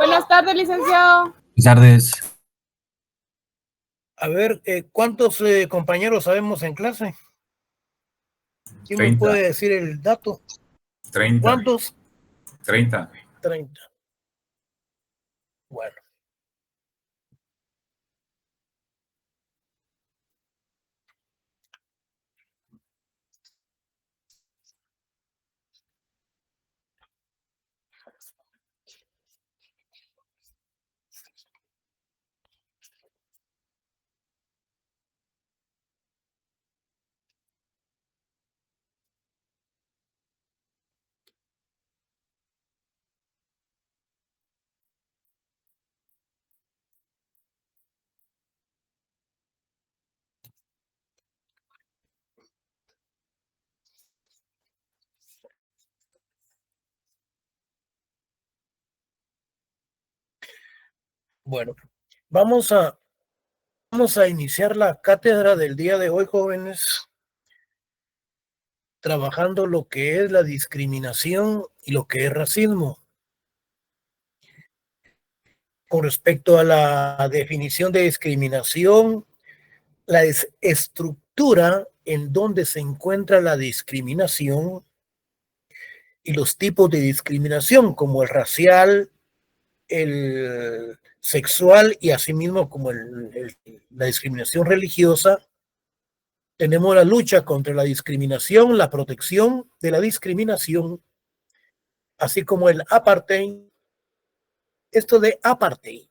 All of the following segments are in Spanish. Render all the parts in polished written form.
Buenas tardes, licenciado. Buenas tardes. A ver, ¿cuántos compañeros sabemos en clase? ¿Quién 30. me puede decir el dato? 30. ¿Cuántos? 30. 30. Bueno. Bueno, vamos a iniciar la cátedra del día de hoy, jóvenes, trabajando lo que es la discriminación y lo que es racismo. Con respecto a la definición de discriminación, la estructura en donde se encuentra la discriminación y los tipos de discriminación, como el racial, el sexual y asimismo como la discriminación religiosa. Tenemos la lucha contra la discriminación, la protección de la discriminación, así como el apartheid. Esto de apartheid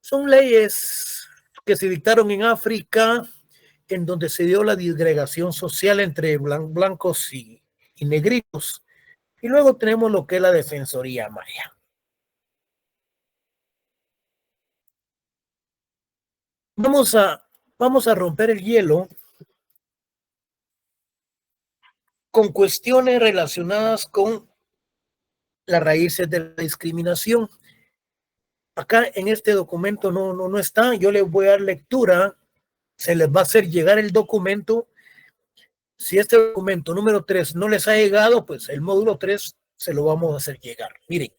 son leyes que se dictaron en África, en donde se dio la disgregación social entre blancos y negritos. Y luego tenemos lo que es la Defensoría Maya. Vamos a romper el hielo con cuestiones relacionadas con las raíces de la discriminación. Acá en este documento no está. Yo les voy a dar lectura. Se les va a hacer llegar el documento. Si este documento número 3 no les ha llegado, pues el módulo 3 se lo vamos a hacer llegar. Miren.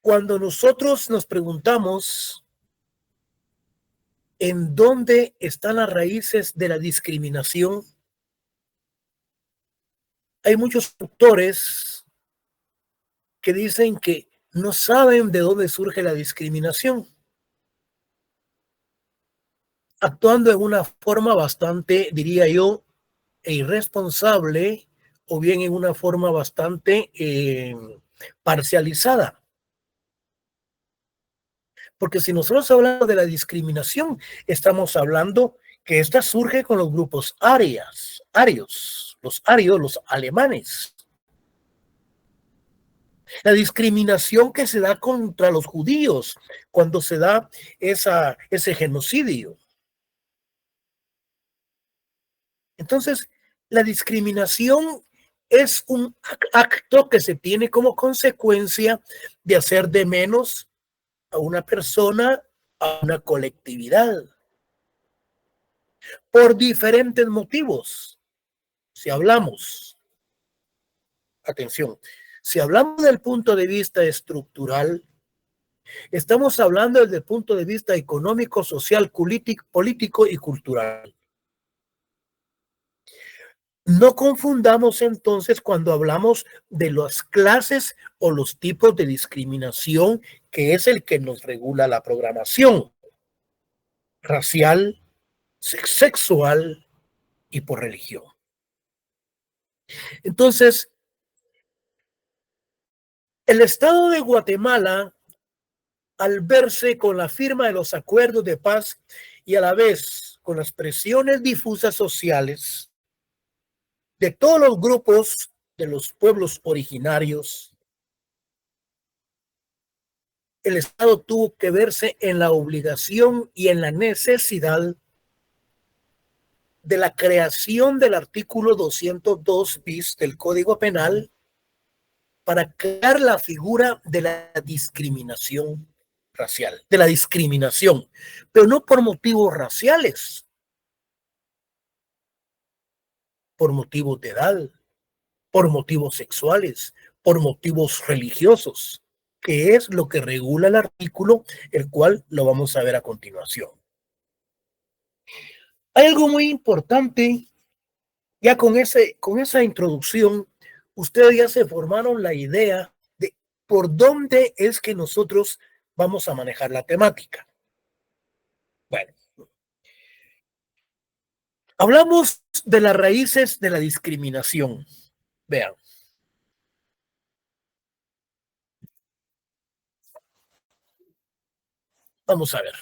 Cuando nosotros nos preguntamos en dónde están las raíces de la discriminación, hay muchos autores que dicen que no saben de dónde surge la discriminación, actuando en una forma bastante, diría yo, irresponsable, o bien en una forma bastante parcializada. Porque si nosotros hablamos de la discriminación, estamos hablando que esta surge con los grupos arios, los alemanes. La discriminación que se da contra los judíos cuando se da ese genocidio. Entonces, la discriminación es un acto que se tiene como consecuencia de hacer de menos a una persona, a una colectividad, por diferentes motivos. Si hablamos, atención, si hablamos del punto de vista estructural, estamos hablando desde el punto de vista económico, social, político y cultural. No confundamos entonces cuando hablamos de las clases o los tipos de discriminación, que es el que nos regula la programación racial, sexual y por religión. Entonces, el Estado de Guatemala, al verse con la firma de los acuerdos de paz y a la vez con las presiones difusas sociales de todos los grupos de los pueblos originarios, el Estado tuvo que verse en la obligación y en la necesidad de la creación del artículo 202 bis del Código Penal para crear la figura de la discriminación racial, de la discriminación, pero no por motivos raciales, por motivos de edad, por motivos sexuales, por motivos religiosos, que es lo que regula el artículo, el cual lo vamos a ver a continuación. Hay algo muy importante, ya con esa introducción, ustedes ya se formaron la idea de por dónde es que nosotros vamos a manejar la temática. Bueno, hablamos de las raíces de la discriminación. Vean. Vamos a ver.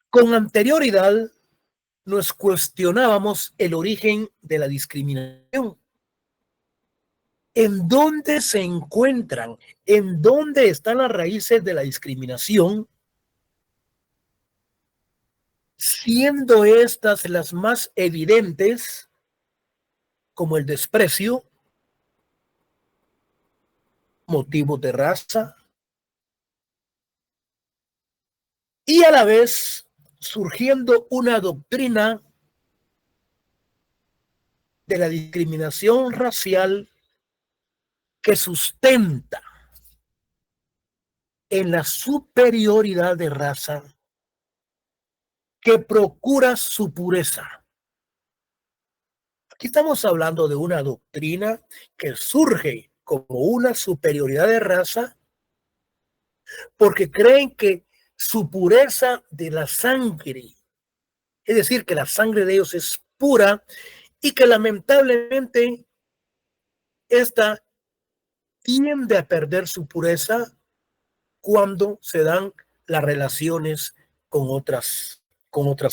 Con anterioridad nos cuestionábamos el origen de la discriminación. ¿En dónde se encuentran? ¿En dónde están las raíces de la discriminación? Siendo estas las más evidentes, como el desprecio, motivos de raza, y a la vez surgiendo una doctrina de la discriminación racial que sustenta en la superioridad de raza, que procura su pureza. Aquí estamos hablando de una doctrina que surge como una superioridad de raza porque creen que su pureza de la sangre, es decir, que la sangre de ellos es pura y que lamentablemente esta tiende a perder su pureza cuando se dan las relaciones con otras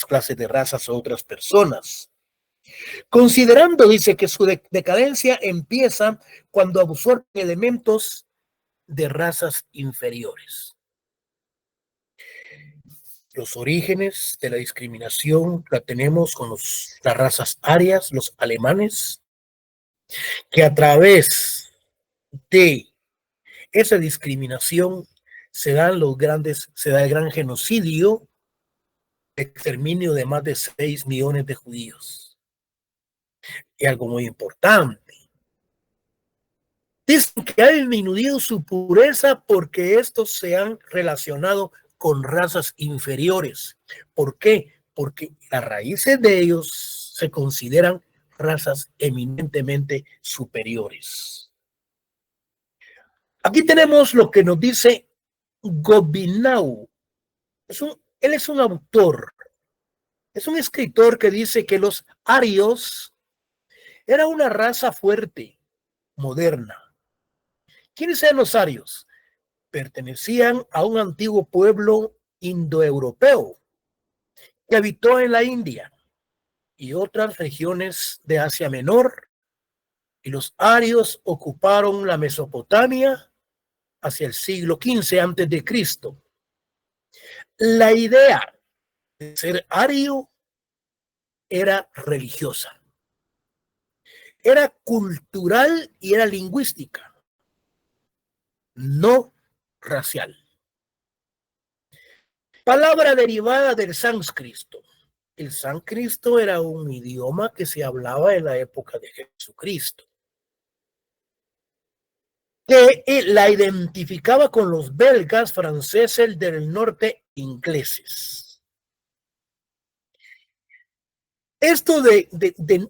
clases de razas o otras personas. Considerando, dice, que su decadencia empieza cuando absorbe elementos de razas inferiores. Los orígenes de la discriminación la tenemos con las razas arias, los alemanes, que a través de esa discriminación se da el gran genocidio, exterminio de más de 6 millones de judíos. Y algo muy importante. Dicen que ha disminuido su pureza porque estos se han relacionado con razas inferiores. ¿Por qué? Porque las raíces de ellos se consideran razas eminentemente superiores. Aquí tenemos lo que nos dice Gobineau. Él es un autor, es un escritor que dice que los arios era una raza fuerte, moderna. ¿Quiénes eran los arios? Pertenecían a un antiguo pueblo indoeuropeo que habitó en la India y otras regiones de Asia Menor, y los arios ocuparon la Mesopotamia hacia el siglo XV antes de Cristo. La idea de ser ario era religiosa, era cultural y era lingüística, no racial. Palabra derivada del sánscrito. El sánscrito era un idioma que se hablaba en la época de Jesucristo, que la identificaba con los belgas, franceses del norte, ingleses. Esto de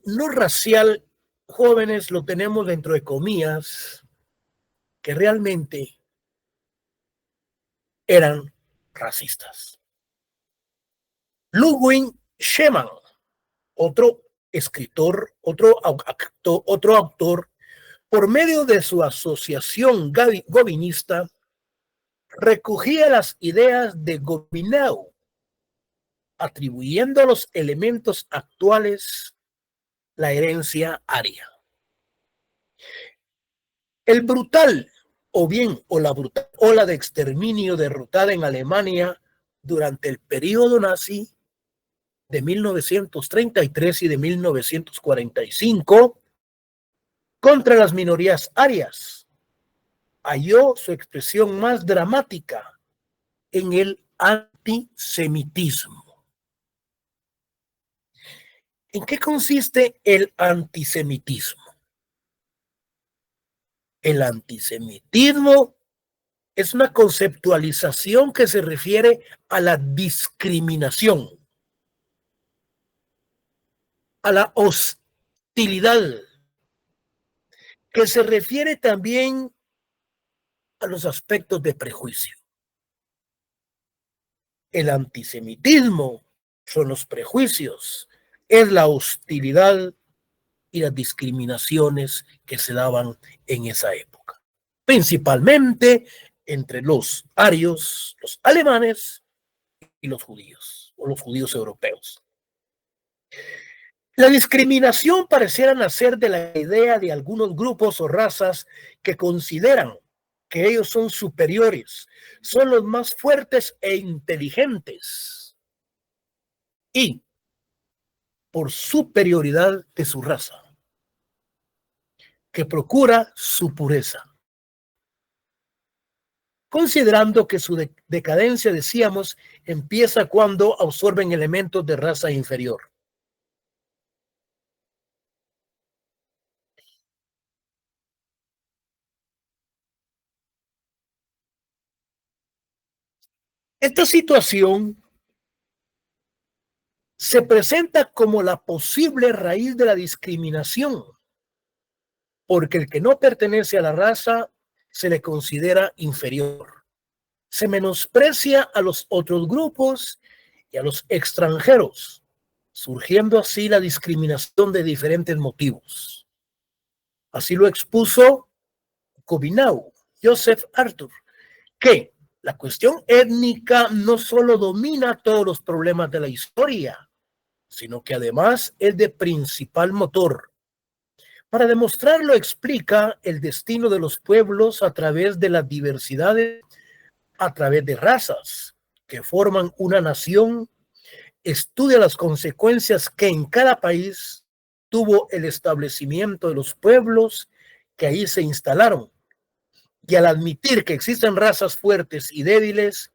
no racial, jóvenes, lo tenemos dentro de comillas, que realmente eran racistas. Ludwig Schemann, otro escritor, otro autor, por medio de su asociación gobineauista, recogía las ideas de Gobineau, atribuyendo a los elementos actuales la herencia aria. El brutal, o la brutal ola de exterminio derrotada en Alemania durante el periodo nazi de 1933 y de 1945 contra las minorías arias, halló su expresión más dramática en el antisemitismo. ¿En qué consiste el antisemitismo? El antisemitismo es una conceptualización que se refiere a la discriminación, a la hostilidad, que se refiere también a los aspectos de prejuicio. El antisemitismo son los prejuicios, es la hostilidad y las discriminaciones que se daban en esa época, principalmente entre los arios, los alemanes y los judíos, o los judíos europeos. La discriminación pareciera nacer de la idea de algunos grupos o razas que consideran que ellos son superiores, son los más fuertes e inteligentes, y por superioridad de su raza, que procura su pureza, considerando que su decadencia, decíamos, empieza cuando absorben elementos de raza inferior. Esta situación se presenta como la posible raíz de la discriminación, porque el que no pertenece a la raza se le considera inferior. Se menosprecia a los otros grupos y a los extranjeros, surgiendo así la discriminación de diferentes motivos. Así lo expuso Gobineau, Joseph Arthur, que la cuestión étnica no solo domina todos los problemas de la historia, sino que además es de principal motor. Para demostrarlo, explica el destino de los pueblos a través de las diversidades, a través de razas que forman una nación, estudia las consecuencias que en cada país tuvo el establecimiento de los pueblos que ahí se instalaron. Y al admitir que existen razas fuertes y débiles,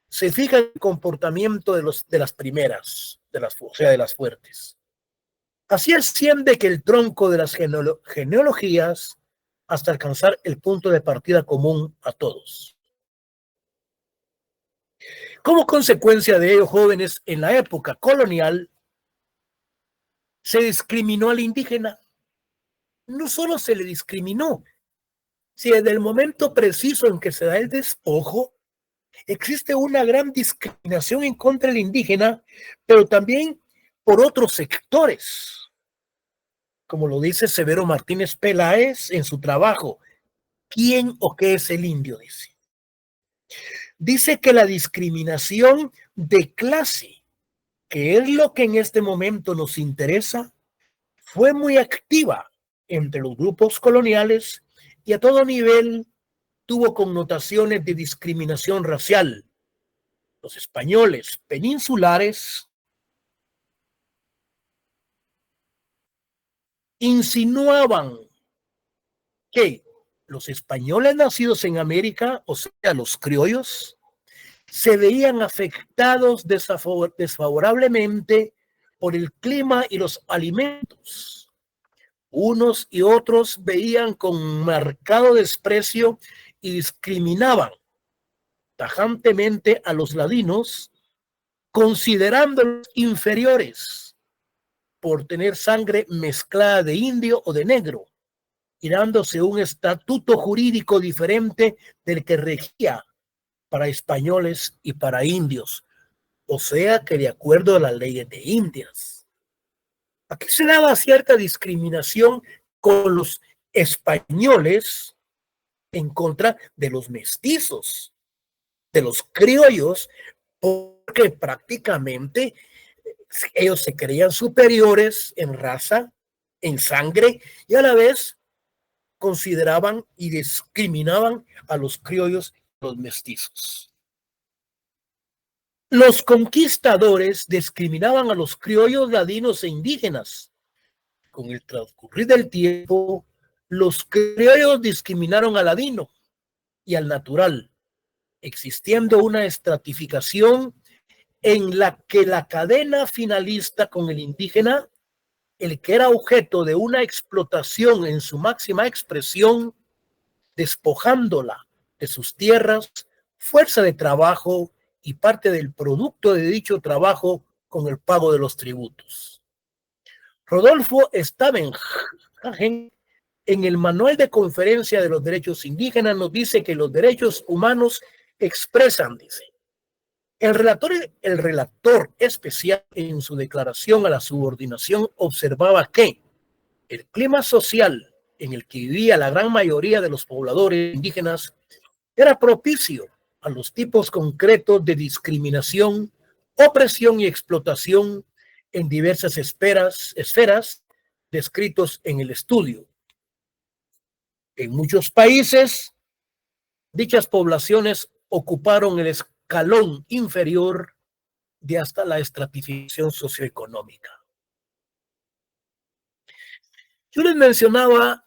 se fija el comportamiento de las primeras, o sea, de las fuertes. Así asciende que el tronco de las genealogías hasta alcanzar el punto de partida común a todos. Como consecuencia de ello, jóvenes, en la época colonial se discriminó al indígena. No solo se le discriminó, si desde el momento preciso en que se da el despojo, existe una gran discriminación en contra del indígena, pero también por otros sectores, como lo dice Severo Martínez Peláez en su trabajo, ¿quién o qué es el indio? Dice que la discriminación de clase, que es lo que en este momento nos interesa, fue muy activa entre los grupos coloniales y a todo nivel tuvo connotaciones de discriminación racial. Los españoles peninsulares insinuaban que los españoles nacidos en América, o sea, los criollos, se veían afectados desfavorablemente por el clima y los alimentos. Unos y otros veían con marcado desprecio y discriminaban tajantemente a los ladinos, considerándolos inferiores por tener sangre mezclada de indio o de negro, y dándose un estatuto jurídico diferente del que regía para españoles y para indios, o sea que de acuerdo a las leyes de Indias. Aquí se daba cierta discriminación con los españoles en contra de los mestizos, de los criollos, porque prácticamente ellos se creían superiores en raza, en sangre, y a la vez consideraban y discriminaban a los criollos y los mestizos. Los conquistadores discriminaban a los criollos, ladinos e indígenas. Con el transcurrir del tiempo, los criollos discriminaron al ladino y al natural, existiendo una estratificación en la que la cadena finalista con el indígena el que era objeto de una explotación en su máxima expresión, despojándola de sus tierras, fuerza de trabajo y parte del producto de dicho trabajo con el pago de los tributos. Rodolfo Stavenhagen, en el Manual de Conferencia de los Derechos Indígenas, nos dice que los derechos humanos expresan, dice, el relator especial en su declaración a la subordinación observaba que el clima social en el que vivía la gran mayoría de los pobladores indígenas era propicio a los tipos concretos de discriminación, opresión y explotación en diversas esferas descritos en el estudio. En muchos países, dichas poblaciones ocuparon el escalón inferior de hasta la estratificación socioeconómica. Yo les mencionaba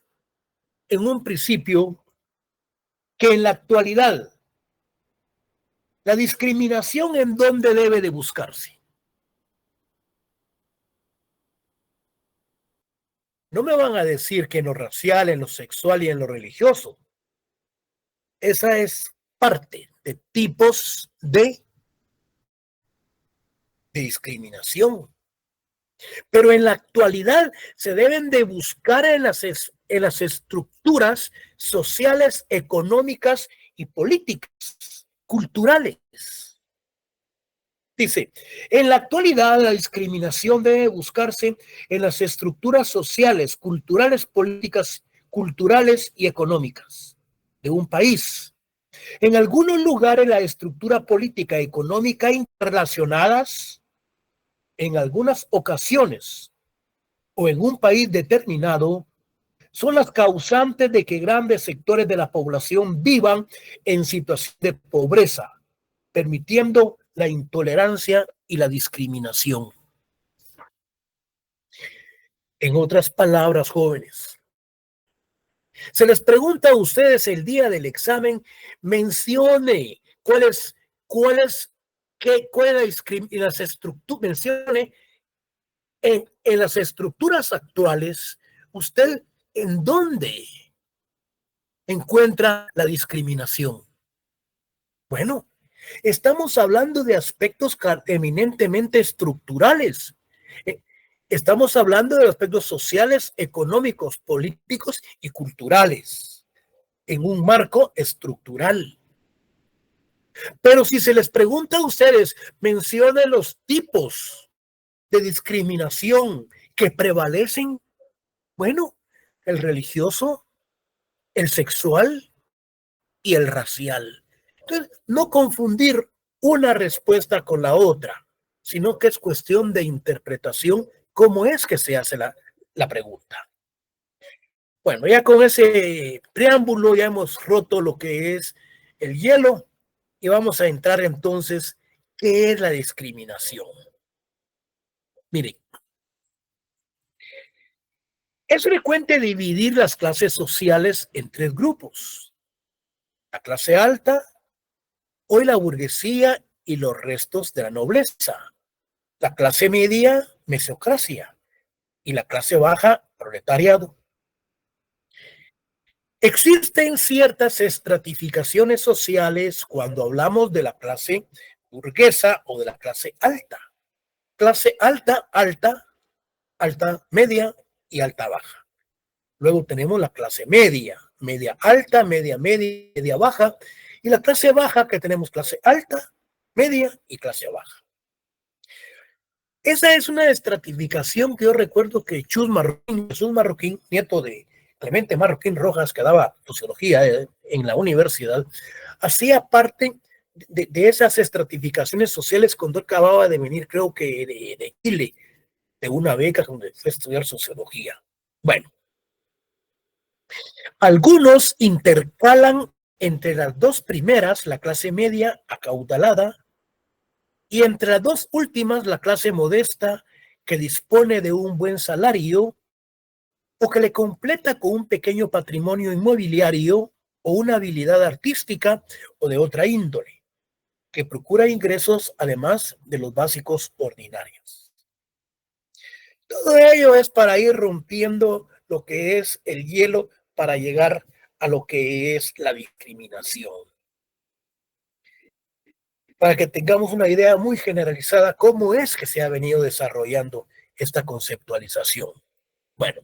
en un principio que en la actualidad la discriminación en dónde debe de buscarse. No me van a decir que en lo racial, en lo sexual y en lo religioso. Esa es parte de tipos de discriminación. Pero en la actualidad se deben de buscar en las estructuras sociales, económicas y políticas, culturales. Dice, en la actualidad la discriminación debe buscarse en las estructuras sociales, culturales, políticas, culturales y económicas de un país. En algunos lugares la estructura política y económica interrelacionadas, en algunas ocasiones o en un país determinado, son las causantes de que grandes sectores de la población vivan en situación de pobreza, permitiendo la intolerancia y la discriminación. En otras palabras, jóvenes, se les pregunta a ustedes el día del examen, mencione cuál es las estructuras, mencione en las estructuras actuales, usted en dónde encuentra la discriminación. Bueno, estamos hablando de aspectos eminentemente estructurales. Estamos hablando de aspectos sociales, económicos, políticos y culturales en un marco estructural. Pero si se les pregunta a ustedes, mencionen los tipos de discriminación que prevalecen. Bueno, el religioso, el sexual y el racial. Entonces, no confundir una respuesta con la otra, sino que es cuestión de interpretación cómo es que se hace la pregunta. Bueno, ya con ese preámbulo ya hemos roto lo que es el hielo y vamos a entrar entonces, ¿qué es la discriminación? Miren, es frecuente dividir las clases sociales en tres grupos: la clase alta, hoy la burguesía y los restos de la nobleza; la clase media, mesocracia; y la clase baja, proletariado. Existen ciertas estratificaciones sociales cuando hablamos de la clase burguesa o de la clase alta. Clase alta, alta, alta media y alta baja. Luego tenemos la clase media, media alta, media media, media baja, y la clase baja, que tenemos clase alta, media y clase baja. Esa es una estratificación que yo recuerdo que Jesús Marroquín, nieto de Clemente Marroquín Rojas, que daba sociología en la universidad, hacía parte de esas estratificaciones sociales cuando acababa de venir, creo que de Chile, de una beca donde fue a estudiar sociología. Bueno, algunos intercalan entre las dos primeras, la clase media acaudalada, y entre las dos últimas, la clase modesta, que dispone de un buen salario o que le completa con un pequeño patrimonio inmobiliario o una habilidad artística o de otra índole, que procura ingresos además de los básicos ordinarios. Todo ello es para ir rompiendo lo que es el hielo para llegar a lo que es la discriminación. Para que tengamos una idea muy generalizada cómo es que se ha venido desarrollando esta conceptualización. Bueno,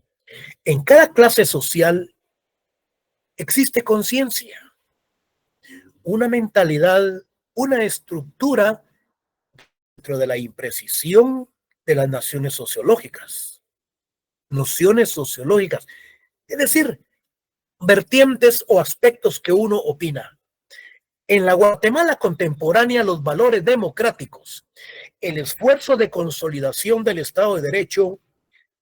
en cada clase social existe conciencia, una mentalidad, una estructura dentro de la imprecisión de las nociones sociológicas, es decir, vertientes o aspectos que uno opina. En la Guatemala contemporánea, los valores democráticos, el esfuerzo de consolidación del Estado de Derecho,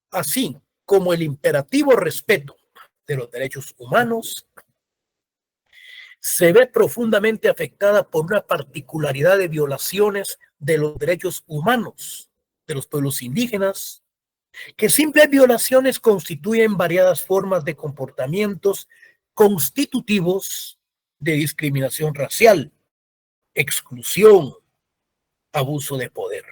así como el imperativo respeto de los derechos humanos, se ve profundamente afectada por una particularidad de violaciones de los derechos humanos de los pueblos indígenas, que simples violaciones constituyen variadas formas de comportamientos constitutivos de discriminación racial, exclusión, abuso de poder.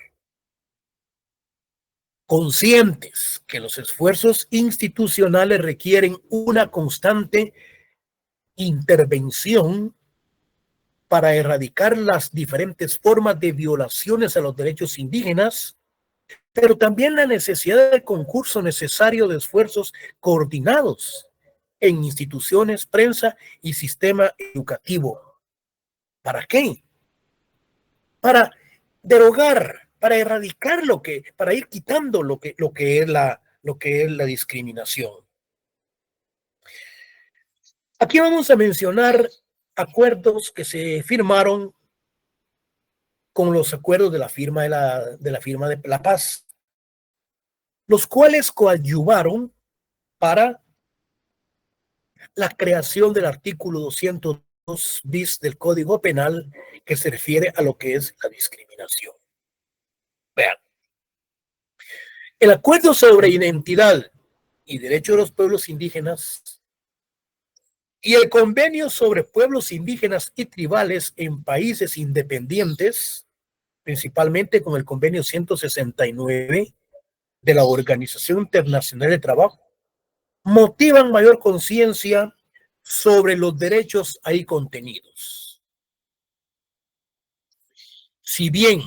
Conscientes que los esfuerzos institucionales requieren una constante intervención para erradicar las diferentes formas de violaciones a los derechos indígenas, pero también la necesidad del concurso necesario de esfuerzos coordinados en instituciones, prensa y sistema educativo. ¿Para qué? Para derogar, para erradicar para ir quitando lo que es la discriminación. Aquí vamos a mencionar acuerdos que se firmaron con los acuerdos de la firma de la paz, los cuales coadyuvaron para la creación del artículo 202 bis del Código Penal, que se refiere a lo que es la discriminación. Vean, el acuerdo sobre identidad y derecho de los pueblos indígenas y el convenio sobre pueblos indígenas y tribales en países independientes, principalmente con el convenio 169 de la Organización Internacional de Trabajo, motivan mayor conciencia sobre los derechos ahí contenidos. Si bien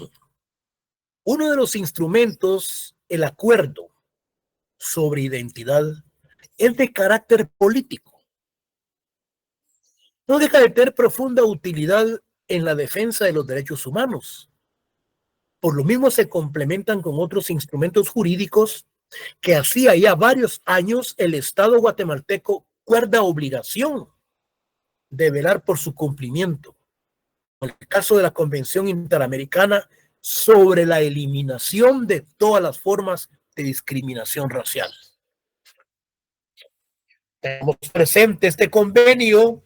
uno de los instrumentos, el acuerdo sobre identidad, es de carácter político, no deja de tener profunda utilidad en la defensa de los derechos humanos. Por lo mismo se complementan con otros instrumentos jurídicos que hacía ya varios años el Estado guatemalteco guarda obligación de velar por su cumplimiento. En el caso de la Convención Interamericana sobre la eliminación de todas las formas de discriminación racial. Tenemos presente este convenio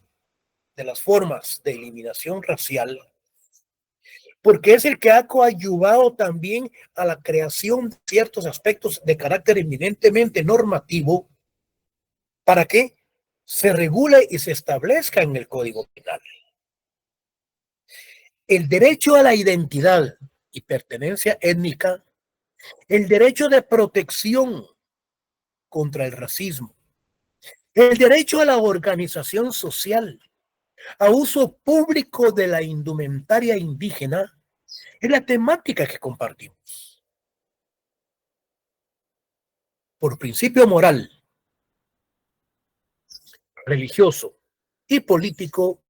de las formas de eliminación racial, porque es el que ha coadyuvado también a la creación de ciertos aspectos de carácter eminentemente normativo para que se regule y se establezca en el Código Penal. El derecho a la identidad y pertenencia étnica, el derecho de protección contra el racismo, el derecho a la organización social, a uso público de la indumentaria indígena, es la temática que compartimos. Por principio moral, religioso y político,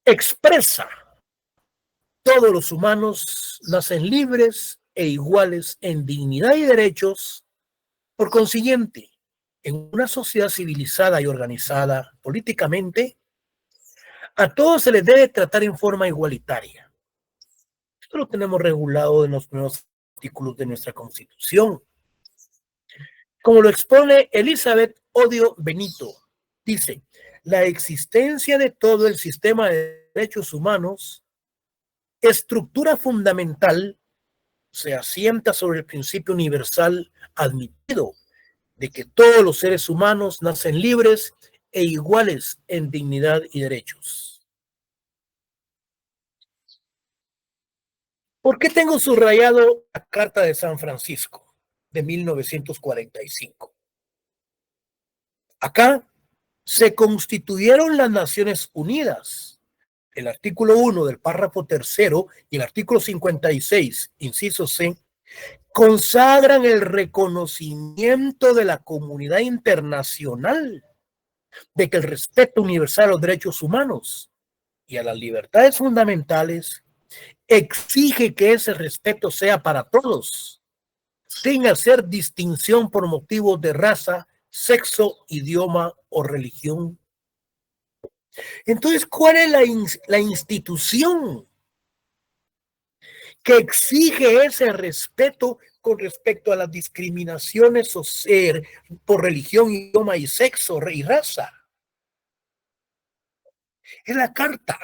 expresa: todos los humanos nacen libres e iguales en dignidad y derechos. Por consiguiente, en una sociedad civilizada y organizada políticamente, a todos se les debe tratar en forma igualitaria. Esto lo tenemos regulado en los primeros artículos de nuestra Constitución. Como lo expone Elizabeth Odio Benito, dice: la existencia de todo el sistema de derechos humanos, estructura fundamental, se asienta sobre el principio universal admitido de que todos los seres humanos nacen libres e iguales en dignidad y derechos. ¿Por qué tengo subrayado la Carta de San Francisco de 1945? Acá se constituyeron las Naciones Unidas. El artículo 1 del párrafo tercero y el artículo 56, inciso C, consagran el reconocimiento de la comunidad internacional de que el respeto universal a los derechos humanos y a las libertades fundamentales exige que ese respeto sea para todos, sin hacer distinción por motivos de raza, sexo, idioma o religión. Entonces, ¿cuál es la institución que exige ese respeto con respecto a las discriminaciones o ser por religión, idioma y sexo y raza? Es la carta.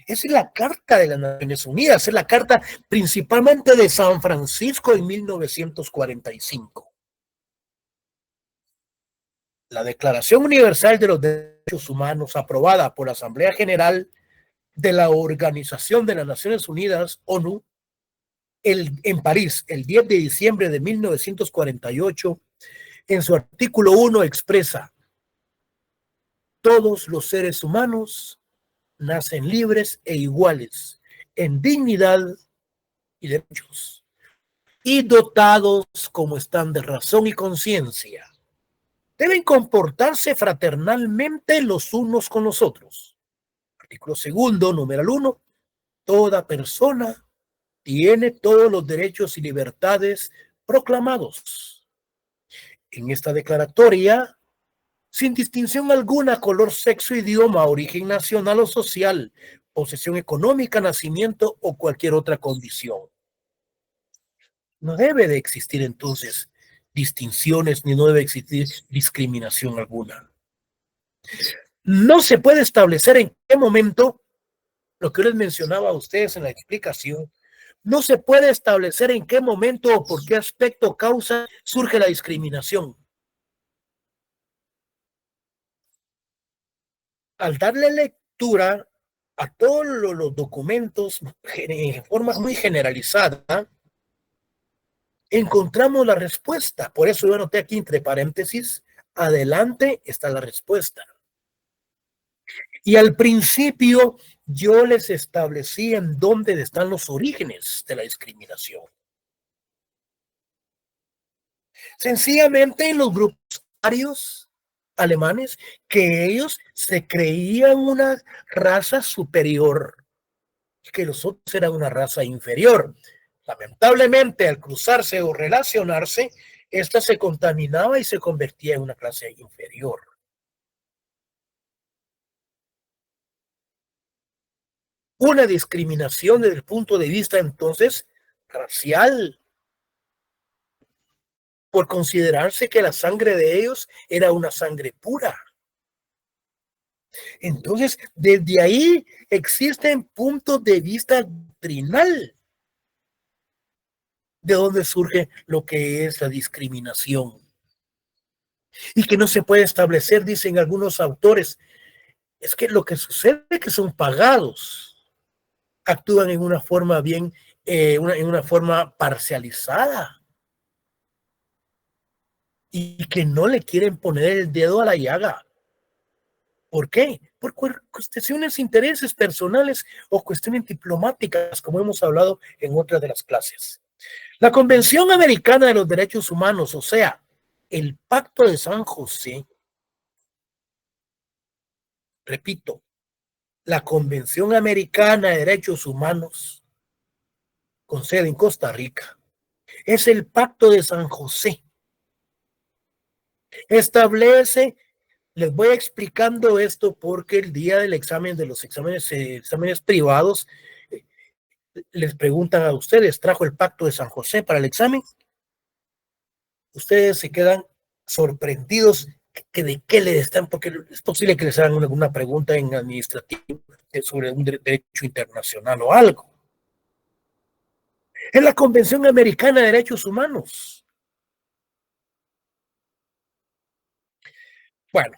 Esa es la carta de las Naciones Unidas, es la carta principalmente de San Francisco en 1945. La Declaración Universal de los Derechos Humanos, aprobada por la Asamblea General de la Organización de las Naciones Unidas, ONU, en París, el 10 de diciembre de 1948, en su artículo 1 expresa: todos los seres humanos nacen libres e iguales en dignidad y derechos, y dotados como están de razón y conciencia. Deben comportarse fraternalmente los unos con los otros. Artículo segundo, numeral 1. Toda persona tiene todos los derechos y libertades proclamados en esta declaratoria, sin distinción alguna, color, sexo, idioma, origen nacional o social, posesión económica, nacimiento o cualquier otra condición. No debe de existir entonces distinciones ni no debe existir discriminación alguna. No se puede establecer en qué momento, lo que les mencionaba a ustedes en la explicación, no se puede establecer en qué momento o por qué aspecto o causa surge la discriminación. Al darle lectura a todos los documentos en forma muy generalizada, encontramos la respuesta. Por eso yo anoté aquí entre paréntesis, adelante está la respuesta. Y al principio yo les establecí en dónde están los orígenes de la discriminación. Sencillamente en los grupos arios alemanes, que ellos se creían una raza superior, que los otros eran una raza inferior. Lamentablemente, al cruzarse o relacionarse, esta se contaminaba y se convertía en una clase inferior. Una discriminación desde el punto de vista entonces racial, por considerarse que la sangre de ellos era una sangre pura. Entonces, desde ahí existen puntos de vista doctrinal de donde surge lo que es la discriminación. Y que no se puede establecer, dicen algunos autores, es que lo que sucede es que son pagados, actúan en una forma bien, en una forma parcializada, y que no le quieren poner el dedo a la llaga. ¿Por qué? Por cuestiones, intereses personales o cuestiones diplomáticas, como hemos hablado en otras de las clases. La Convención Americana de los Derechos Humanos, o sea, el Pacto de San José, repito, la Convención Americana de Derechos Humanos, con sede en Costa Rica, es el Pacto de San José. Establece, les voy explicando esto porque el día del examen, de los exámenes privados, les preguntan a ustedes, ¿trajo el Pacto de San José para el examen? Ustedes se quedan sorprendidos que de qué le están, porque es posible que les hagan alguna pregunta en administrativo sobre un derecho internacional o algo. Es la Convención Americana de Derechos Humanos. Bueno,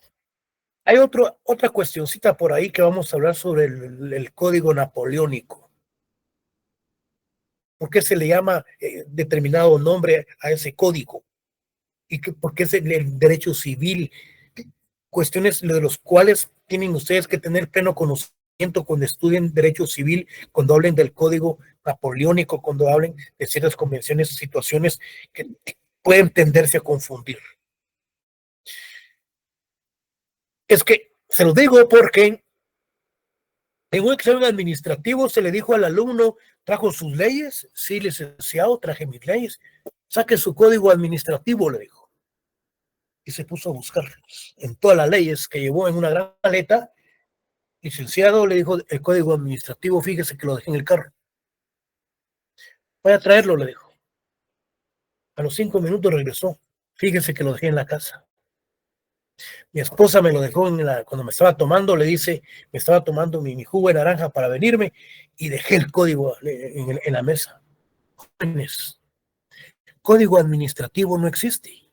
hay otra cuestioncita por ahí que vamos a hablar sobre el Código Napoleónico. por qué se le llama determinado nombre a ese código y por qué es el derecho civil, cuestiones de los cuales tienen ustedes que tener pleno conocimiento cuando estudien derecho civil, cuando hablen del código napoleónico, cuando hablen de ciertas convenciones, situaciones que pueden tenderse a confundir. Es que se lo digo porque en un examen administrativo se le dijo al alumno, ¿trajo sus leyes? Sí, licenciado, traje mis leyes. Saque su código administrativo, le dijo. Y se puso a buscar en todas las leyes que llevó en una gran maleta. Licenciado, le dijo, el código administrativo, fíjese que lo dejé en el carro. Voy a traerlo, le dijo. A los 5 minutos regresó. Fíjese que lo dejé en la casa. Mi esposa me lo dejó cuando me estaba tomando, le dice, me estaba tomando mi jugo de naranja para venirme y dejé el código en la mesa. Jóvenes, código administrativo no existe.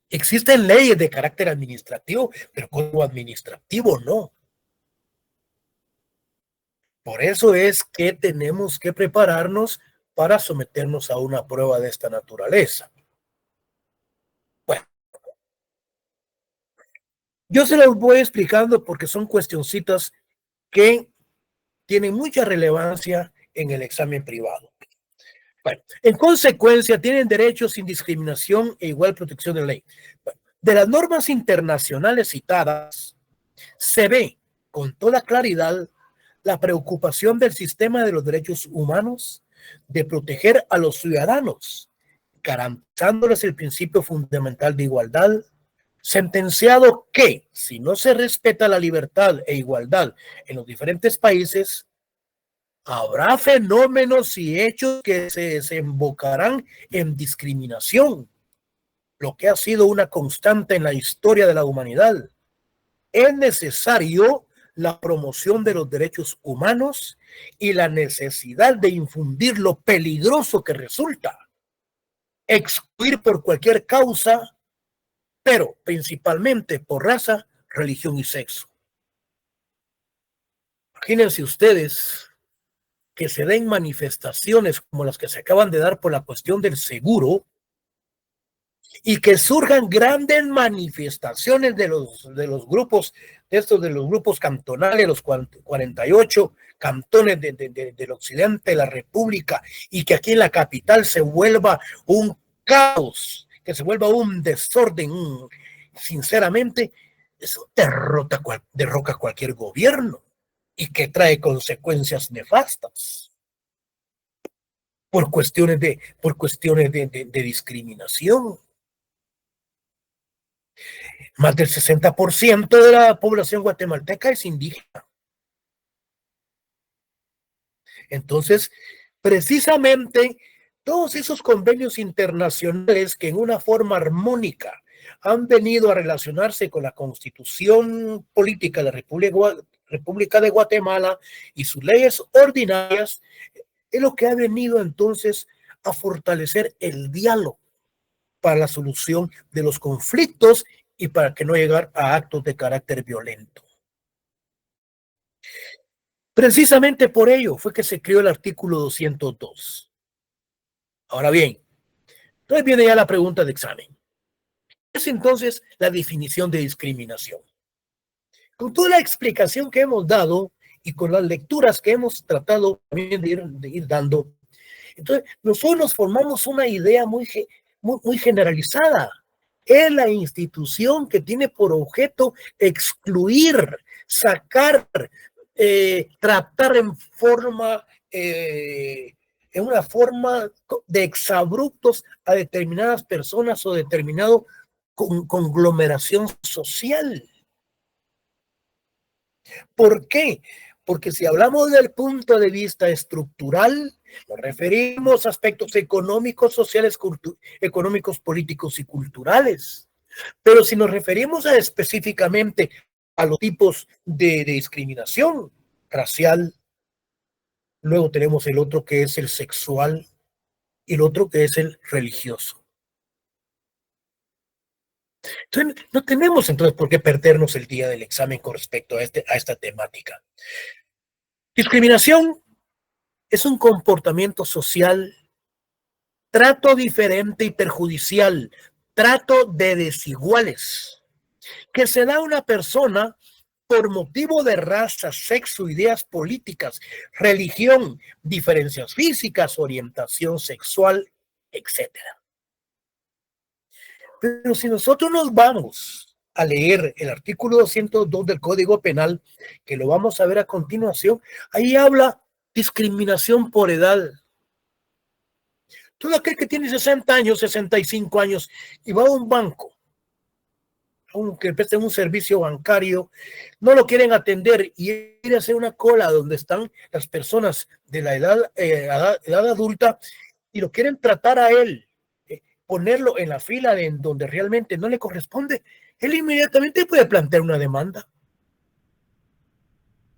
Existen leyes de carácter administrativo, pero código administrativo no. Por eso es que tenemos que prepararnos para someternos a una prueba de esta naturaleza. Bueno, yo se los voy explicando porque son cuestioncitas que tienen mucha relevancia en el examen privado. Bueno, en consecuencia, tienen derechos sin discriminación e igual protección de la ley. Bueno, de las normas internacionales citadas, se ve con toda claridad la preocupación del sistema de los derechos humanos de proteger a los ciudadanos, garantizándoles el principio fundamental de igualdad, sentenciado que si no se respeta la libertad e igualdad en los diferentes países, habrá fenómenos y hechos que se desembocarán en discriminación, lo que ha sido una constante en la historia de la humanidad. Es necesario la promoción de los derechos humanos y la necesidad de infundir lo peligroso que resulta excluir por cualquier causa, pero principalmente por raza, religión y sexo. Imagínense ustedes que se den manifestaciones como las que se acaban de dar por la cuestión del seguro y que surjan grandes manifestaciones de los grupos, de los grupos cantonales, los 48 cantones del occidente de la República, y que aquí en la capital se vuelva un caos, que se vuelva un desorden, sinceramente, eso derroca cualquier gobierno y que trae consecuencias nefastas por cuestiones de discriminación. Más del 60% de la población guatemalteca es indígena. Entonces, precisamente, todos esos convenios internacionales que en una forma armónica han venido a relacionarse con la Constitución Política de la República de Guatemala y sus leyes ordinarias, es lo que ha venido entonces a fortalecer el diálogo para la solución de los conflictos y para que no llegar a actos de carácter violento. Precisamente por ello fue que se creó el artículo 202. Ahora bien, entonces viene ya la pregunta de examen. ¿Qué es entonces la definición de discriminación? Con toda la explicación que hemos dado y con las lecturas que hemos tratado también de ir dando, entonces nosotros nos formamos una idea muy generalizada. Es la institución que tiene por objeto excluir, sacar, tratar en una forma de exabruptos a determinadas personas o determinado conglomeración social. ¿Por qué? Porque si hablamos del punto de vista estructural, nos referimos a aspectos económicos, sociales, económicos, políticos y culturales. Pero si nos referimos específicamente a los tipos de discriminación racial, luego tenemos el otro que es el sexual y el otro que es el religioso. Entonces, no tenemos entonces por qué perdernos el día del examen con respecto a esta temática. Discriminación es un comportamiento social, trato diferente y perjudicial, trato de desiguales, que se da a una persona por motivo de raza, sexo, ideas políticas, religión, diferencias físicas, orientación sexual, etcétera. Pero si nosotros nos vamos a leer el artículo 202 del Código Penal, que lo vamos a ver a continuación, ahí habla discriminación por edad. Todo aquel que tiene 60 años, 65 años y va a un banco, aunque preste un servicio bancario, no lo quieren atender y ir a hacer una cola donde están las personas de la edad adulta y lo quieren tratar a él, ponerlo en la fila en donde realmente no le corresponde, él inmediatamente puede plantear una demanda.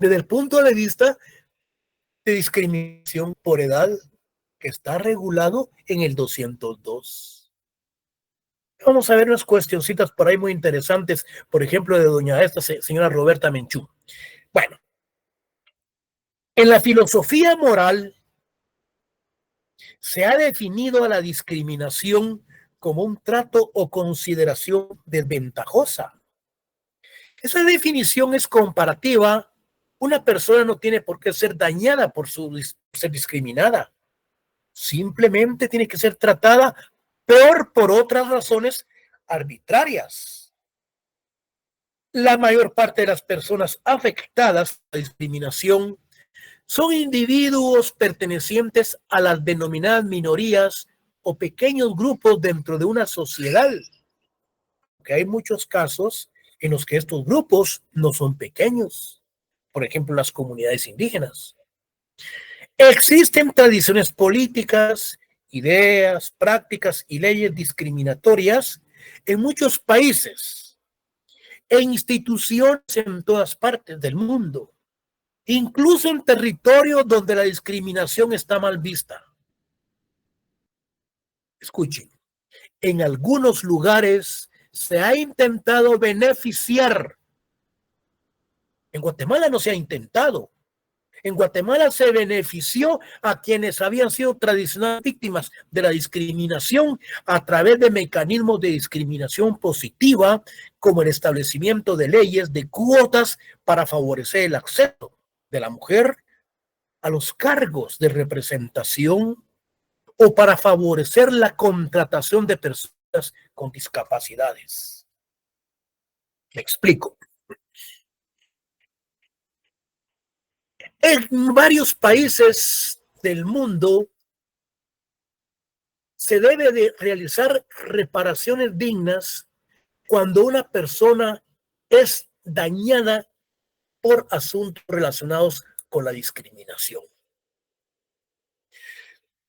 Desde el punto de vista de discriminación por edad, que está regulado en el 202. Vamos a ver unas cuestioncitas por ahí muy interesantes, por ejemplo, de esta señora Roberta Menchú. Bueno, en la filosofía moral se ha definido a la discriminación como un trato o consideración desventajosa. Esa definición es comparativa. Una persona no tiene por qué ser dañada por ser discriminada. Simplemente tiene que ser tratada peor por otras razones arbitrarias. La mayor parte de las personas afectadas por la discriminación son individuos pertenecientes a las denominadas minorías o pequeños grupos dentro de una sociedad. Porque hay muchos casos en los que estos grupos no son pequeños. Por ejemplo, las comunidades indígenas. Existen tradiciones políticas, ideas, prácticas y leyes discriminatorias en muchos países e instituciones en todas partes del mundo, incluso en territorios donde la discriminación está mal vista. Escuchen, en algunos lugares se ha intentado beneficiar. En Guatemala no se ha intentado. En Guatemala se benefició a quienes habían sido tradicionales víctimas de la discriminación a través de mecanismos de discriminación positiva, como el establecimiento de leyes de cuotas para favorecer el acceso de la mujer a los cargos de representación o para favorecer la contratación de personas con discapacidades. Me explico. En varios países del mundo se debe de realizar reparaciones dignas cuando una persona es dañada por asuntos relacionados con la discriminación.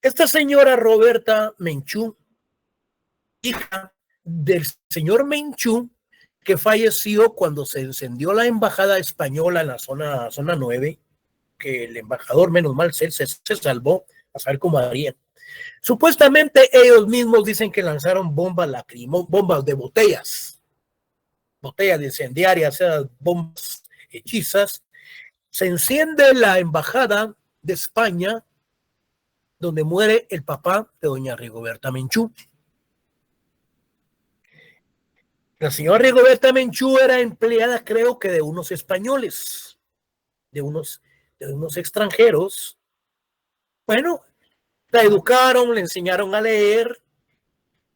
Esta señora Roberta Menchú, hija del señor Menchú, que falleció cuando se encendió la embajada española en la zona 9, que el embajador, menos mal, se salvó, a saber cómo harían. Supuestamente ellos mismos dicen que lanzaron bombas de botellas incendiarias, esas bombas hechizas. Se enciende la embajada de España, donde muere el papá de doña Rigoberta Menchú. La señora Rigoberta Menchú era empleada, creo que de unos españoles, de unos extranjeros. Bueno, la educaron, le enseñaron a leer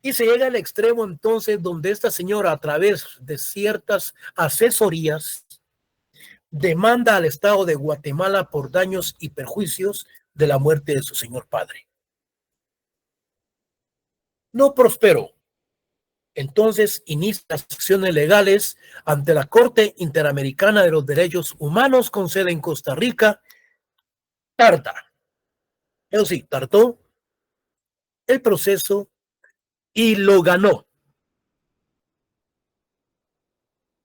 y se llega al extremo entonces donde esta señora, a través de ciertas asesorías, demanda al Estado de Guatemala por daños y perjuicios de la muerte de su señor padre. No prosperó. Entonces inicia las acciones legales ante la Corte Interamericana de los Derechos Humanos con sede en Costa Rica. Tarda. Eso sí, tardó el proceso y lo ganó.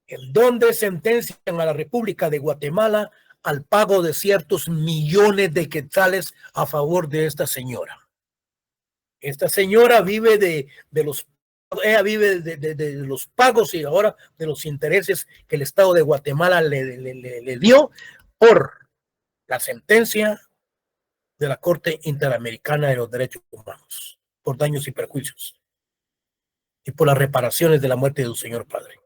En donde sentencian a la República de Guatemala al pago de ciertos millones de quetzales a favor de esta señora. Esta señora vive de los pagos y ahora de los intereses que el Estado de Guatemala le dio por la sentencia de la Corte Interamericana de los Derechos Humanos por daños y perjuicios y por las reparaciones de la muerte de su señor padre.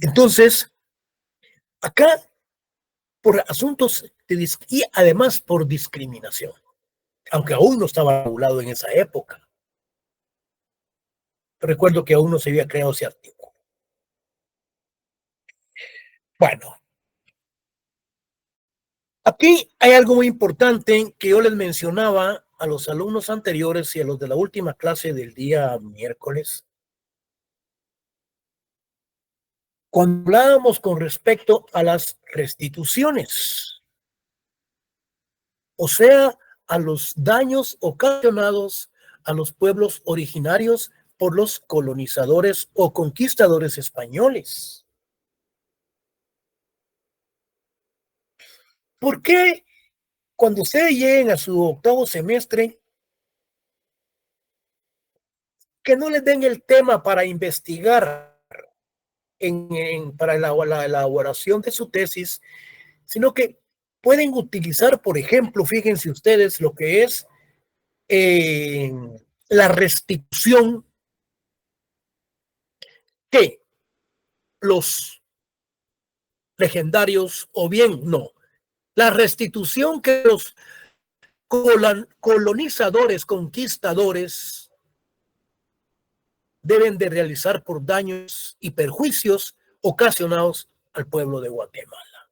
Entonces, acá, por asuntos y además por discriminación, aunque aún no estaba regulado en esa época. Recuerdo que aún no se había creado ese artículo. Bueno, aquí hay algo muy importante que yo les mencionaba a los alumnos anteriores y a los de la última clase del día miércoles. Cuando hablábamos con respecto a las restituciones, o sea, a los daños ocasionados a los pueblos originarios por los colonizadores o conquistadores españoles. ¿Por qué cuando ustedes lleguen a su octavo semestre, que no les den el tema para investigar para la elaboración de su tesis, sino que pueden utilizar, por ejemplo, fíjense ustedes lo que es la restitución que los legendarios, o bien no, la restitución que los colonizadores, conquistadores, deben de realizar por daños y perjuicios ocasionados al pueblo de Guatemala.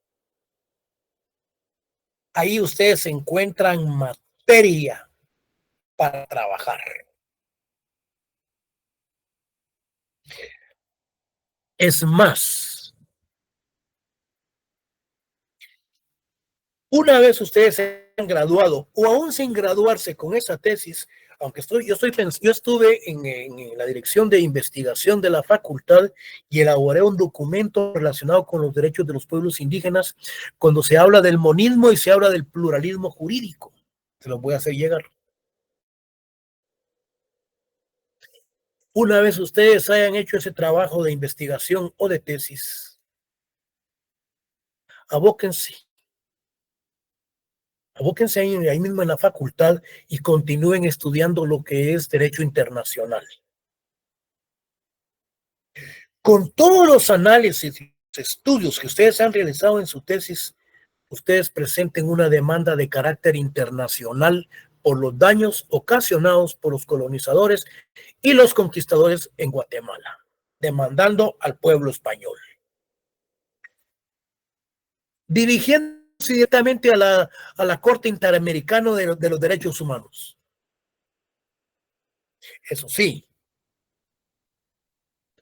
Ahí ustedes encuentran materia para trabajar. Es más, una vez ustedes se han graduado o aún sin graduarse con esa tesis, aunque yo estuve en la dirección de investigación de la facultad y elaboré un documento relacionado con los derechos de los pueblos indígenas cuando se habla del monismo y se habla del pluralismo jurídico. Se los voy a hacer llegar. Una vez ustedes hayan hecho ese trabajo de investigación o de tesis, abóquense ahí mismo en la facultad y continúen estudiando lo que es derecho internacional. Con todos los análisis y estudios que ustedes han realizado en su tesis, ustedes presenten una demanda de carácter internacional por los daños ocasionados por los colonizadores y los conquistadores en Guatemala, demandando al pueblo español. Dirigiéndose directamente a la Corte Interamericana de los Derechos Humanos. Eso sí,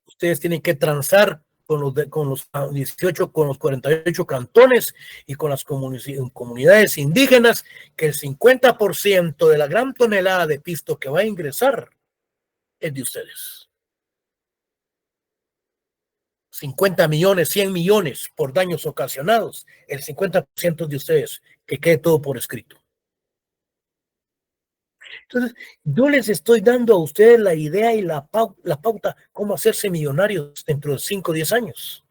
ustedes tienen que transar con los 18, con los 48 cantones y con las comunidades indígenas, que el 50% de la gran tonelada de pisto que va a ingresar es de ustedes. 50 millones, 100 millones por daños ocasionados, el 50% de ustedes, que quede todo por escrito. Entonces, yo les estoy dando a ustedes la idea y la pauta cómo hacerse millonarios dentro de 5 o 10 años.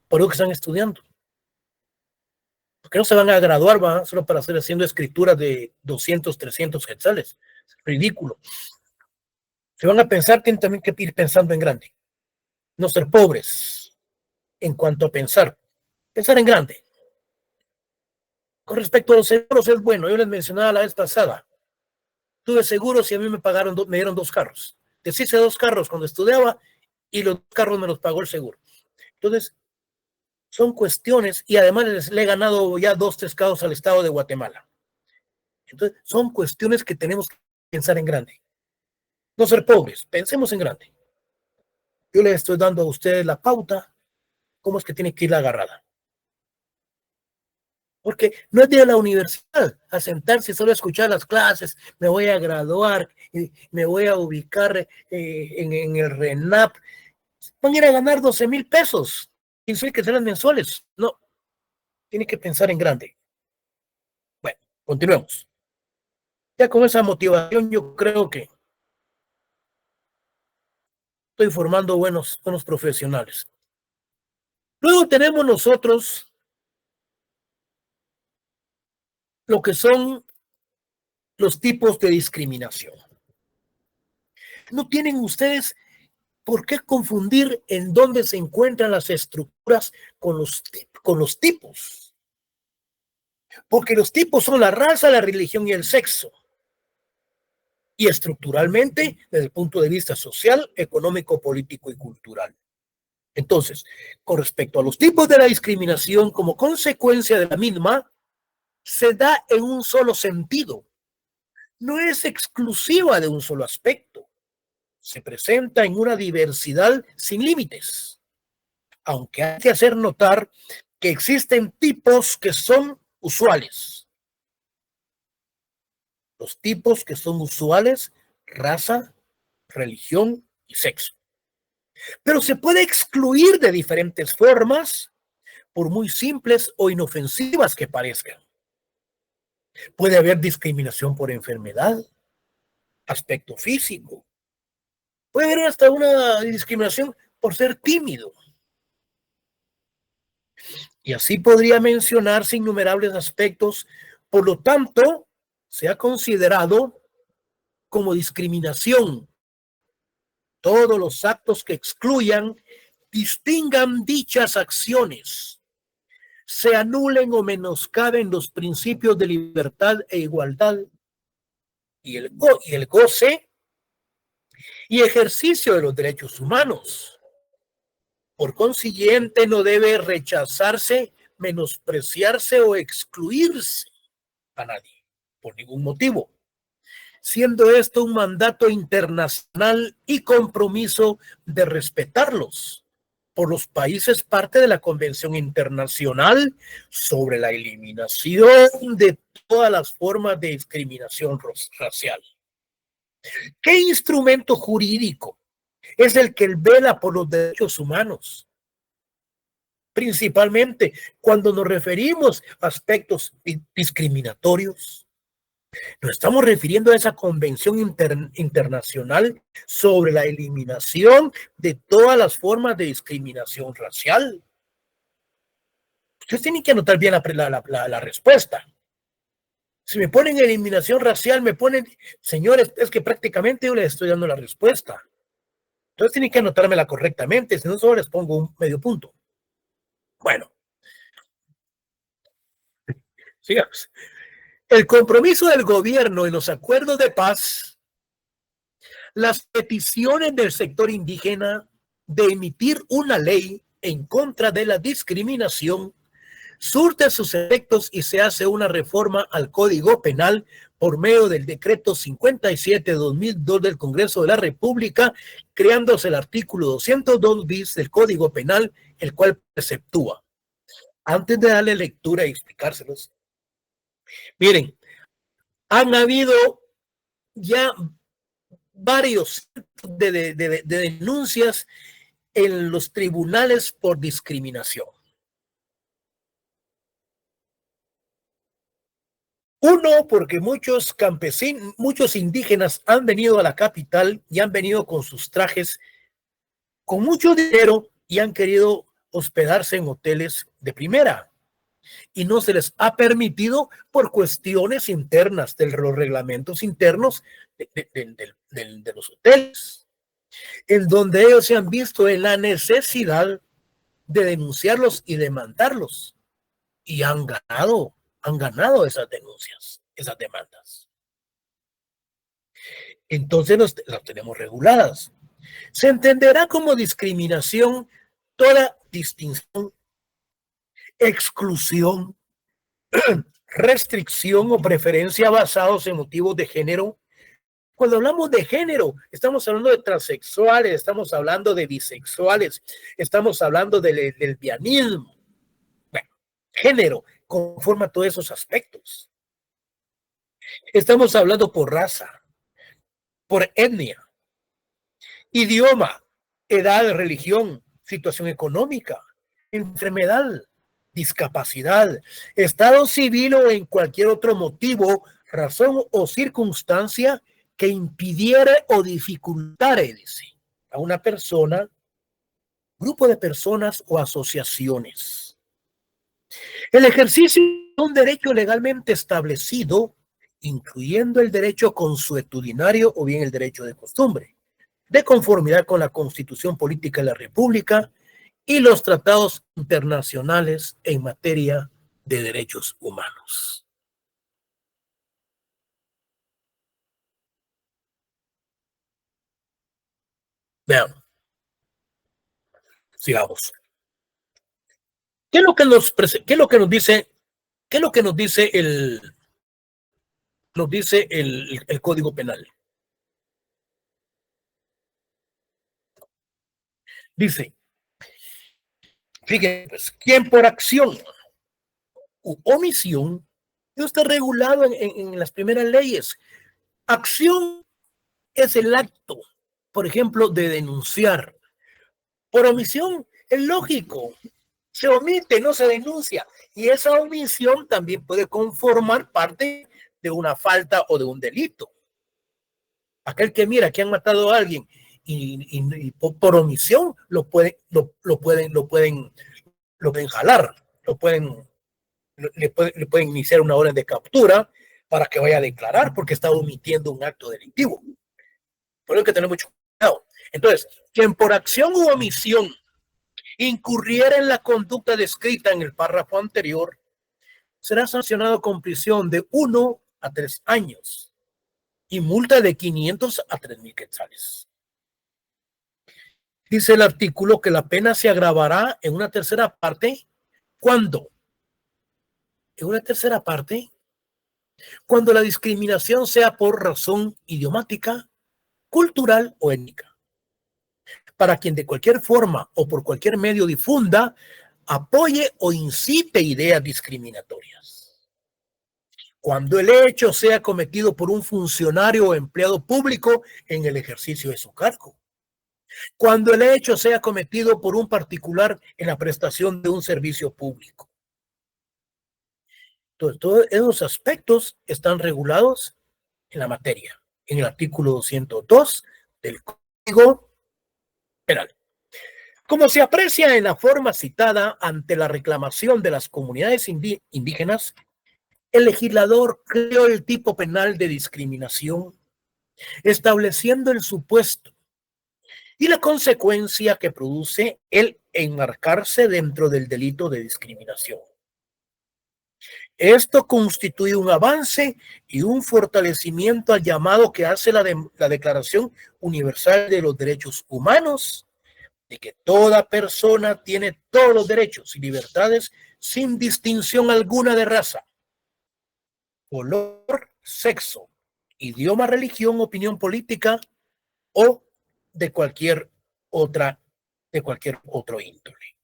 Por lo que están estudiando. Porque no se van a graduar, ¿va? Solo para hacer haciendo escrituras de 200, 300 quetzales. Es ridículo. Se van a pensar, tienen también que ir pensando en grande. No ser pobres en cuanto a pensar en grande. Con respecto a los seguros, es bueno. Yo les mencionaba la vez pasada. Tuve seguros y a mí me dieron 2 carros. Deshice 2 carros cuando estudiaba y los carros me los pagó el seguro. Entonces, son cuestiones, y además le he ganado ya 2, 3 casos al estado de Guatemala. Entonces, son cuestiones que tenemos que pensar en grande. No ser pobres, pensemos en grande. Yo les estoy dando a ustedes la pauta, cómo es que tiene que ir la agarrada. Porque no es de la universidad a sentarse solo a escuchar las clases, me voy a graduar, y me voy a ubicar en el RENAP. Van a ir a ganar 12,000 pesos, 15,000 que serán mensuales. No, tiene que pensar en grande. Bueno, continuemos. Ya con esa motivación yo creo que estoy formando buenos profesionales. Luego tenemos nosotros lo que son los tipos de discriminación. No tienen ustedes por qué confundir en dónde se encuentran las estructuras con los tipos. Porque los tipos son la raza, la religión y el sexo. Y estructuralmente, desde el punto de vista social, económico, político y cultural. Entonces, con respecto a los tipos de la discriminación, como consecuencia de la misma, se da en un solo sentido. No es exclusiva de un solo aspecto. Se presenta en una diversidad sin límites. Aunque hay que hacer notar que existen tipos que son usuales. Los tipos que son usuales: raza, religión y sexo. Pero se puede excluir de diferentes formas, por muy simples o inofensivas que parezcan. Puede haber discriminación por enfermedad, aspecto físico. Puede haber hasta una discriminación por ser tímido. Y así podría mencionarse innumerables aspectos. Por lo tanto, se ha considerado como discriminación todos los actos que excluyan, distingan dichas acciones, se anulen o menoscaben los principios de libertad e igualdad y el goce y ejercicio de los derechos humanos. Por consiguiente, no debe rechazarse, menospreciarse o excluirse a nadie por ningún motivo, siendo esto un mandato internacional y compromiso de respetarlos por los países parte de la Convención Internacional sobre la eliminación de todas las formas de discriminación racial. ¿Qué instrumento jurídico es el que vela por los derechos humanos? Principalmente cuando nos referimos a aspectos discriminatorios. Nos estamos refiriendo a esa Convención Internacional sobre la eliminación de todas las formas de discriminación racial. Ustedes tienen que anotar bien la respuesta. Si me ponen eliminación racial, me ponen, señores, es que prácticamente yo les estoy dando la respuesta. Entonces tienen que anotármela correctamente, si no solo les pongo un medio punto. Bueno, sigamos. El compromiso del gobierno en los acuerdos de paz, las peticiones del sector indígena de emitir una ley en contra de la discriminación, surte sus efectos y se hace una reforma al Código Penal por medio del decreto 57 de 2002 del Congreso de la República, creándose el artículo 202 bis del Código Penal, el cual preceptúa. Antes de darle lectura y explicárselos, miren, han habido ya varios de denuncias en los tribunales por discriminación. Uno, porque muchos campesinos, muchos indígenas han venido a la capital y han venido con sus trajes con mucho dinero y han querido hospedarse en hoteles de primera. Y no se les ha permitido por cuestiones internas de los reglamentos internos de los hoteles, en donde ellos se han visto en la necesidad de denunciarlos y demandarlos. Y han ganado esas denuncias, esas demandas. Entonces las tenemos reguladas. Se entenderá como discriminación toda distinción, exclusión, restricción o preferencia basados en motivos de género. Cuando hablamos de género, estamos hablando de transexuales, estamos hablando de bisexuales, estamos hablando del lesbianismo. Bueno, género conforma todos esos aspectos. Estamos hablando por raza, por etnia, idioma, edad, religión, situación económica, enfermedad, discapacidad, estado civil o en cualquier otro motivo, razón o circunstancia que impidiera o dificultara, dice, a una persona, grupo de personas o asociaciones El ejercicio de un derecho legalmente establecido, incluyendo el derecho consuetudinario o bien el derecho de costumbre, de conformidad con la Constitución Política de la República y los tratados internacionales en materia de derechos humanos. Vean, sigamos. ¿Qué es lo que nos dice el Código Penal? Dice, fíjense, pues, quien por acción u omisión, esto está regulado en las primeras leyes. Acción es el acto, por ejemplo, de denunciar. Por omisión es lógico, se omite, no se denuncia. Y esa omisión también puede conformar parte de una falta o de un delito. Aquel que mira que han matado a alguien y por omisión lo pueden jalar, le pueden iniciar una orden de captura para que vaya a declarar porque está omitiendo un acto delictivo. Por eso hay que tener mucho cuidado. Entonces, quien por acción u omisión incurriera en la conducta descrita en el párrafo anterior, será sancionado con prisión de 1 a 3 años y multa de 500 a 3,000 quetzales. Dice el artículo que la pena se agravará en una tercera parte. ¿Cuándo? En una tercera parte, cuando la discriminación sea por razón idiomática, cultural o étnica, para quien de cualquier forma o por cualquier medio difunda, apoye o incite ideas discriminatorias. Cuando el hecho sea cometido por un funcionario o empleado público en el ejercicio de su cargo. Cuando el hecho sea cometido por un particular en la prestación de un servicio público. Entonces, todos esos aspectos están regulados en la materia, en el artículo 202 del Código Penal. Como se aprecia en la forma citada ante la reclamación de las comunidades indígenas, el legislador creó el tipo penal de discriminación, estableciendo el supuesto y la consecuencia que produce el enmarcarse dentro del delito de discriminación. Esto constituye un avance y un fortalecimiento al llamado que hace la Declaración Universal de los Derechos Humanos, de que toda persona tiene todos los derechos y libertades sin distinción alguna de raza, color, sexo, idioma, religión, opinión política o de cualquier otro índole.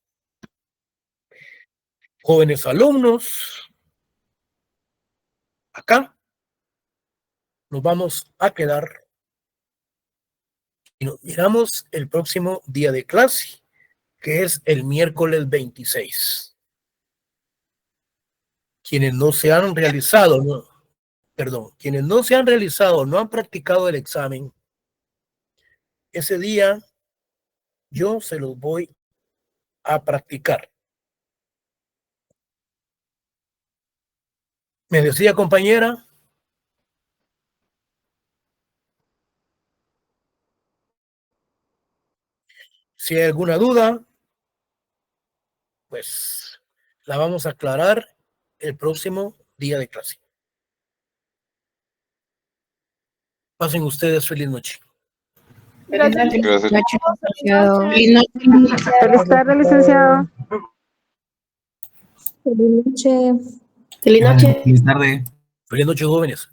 Jóvenes alumnos, acá nos vamos a quedar y nos miramos el próximo día de clase, que es el miércoles 26. Quienes no se han realizado, quienes no se han realizado, no han practicado el examen, ese día yo se los voy a practicar. Me decía, compañera. Si hay alguna duda, pues la vamos a aclarar el próximo día de clase. Pasen ustedes feliz noche. Gracias. Licenciado. Feliz tarde, licenciado. Feliz noche. Feliz noche. Feliz tarde. Feliz noche, jóvenes.